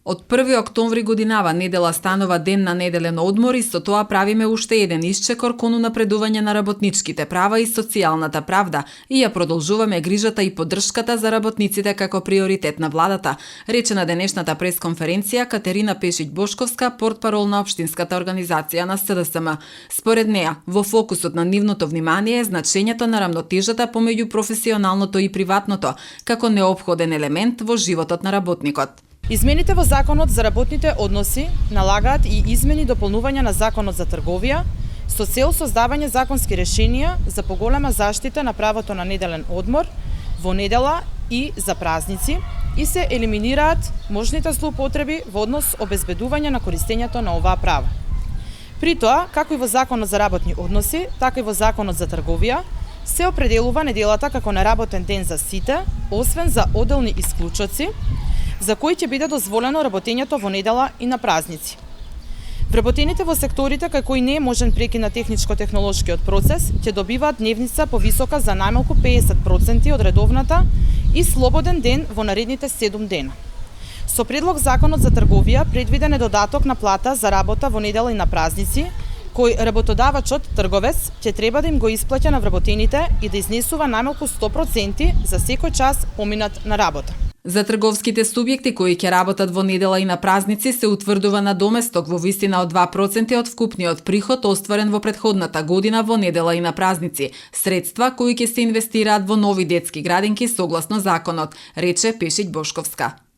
Од 1 октомври годинава недела станува ден на неделен одмор и со тоа правиме уште еден исчекор кон унапредување на работничките права и социјалната правда и ја продолжуваме грижата и поддршката за работниците како приоритет на владата, рече на денешната пресконференција Катерина Пешиќ-Бошковска, портпарол на општинската организација на СДСМ. Според неа, во фокусот на нивното внимание е значењето на рамнотежата помеѓу професионалното и приватното, како неопходен елемент во животот на работникот. Измените во Законот за работните односи налагаат и измени и дополнувања на Законот за трговија со цел создавање законски решенија за поголема заштита на правото на неделен одмор во недела и за празници и се елиминираат можните злоупотреби во однос обезбедување на користењето на оваа права. При тоа, како и во Законот за работни односи, така и во Законот за трговија, се определува неделата како неработен ден за сите, освен за одделни исклучоци, за кои ќе биде дозволено работењето во недела и на празници. Вработените во секторите кај кои не е можен прекин на техничко-технолошкиот процес ќе добиваат дневница повисока за најмалку 50% од редовната и слободен ден во наредните 7 дена. Со предлог Законот за трговија предвиден е додаток на плата за работа во недела и на празници, кој работодавачот, трговец, ќе треба да им го исплаќа на вработените и да изнесува најмалку 100% за секој час поминат на работа. За трговските субјекти кои ќе работат во недела и на празници се утврдува надоместок во висина од 2% од вкупниот приход остварен во претходната година во недела и на празници, средства кои ќе се инвестираат во нови детски градинки согласно законот, рече Пешиќ-Бошковска.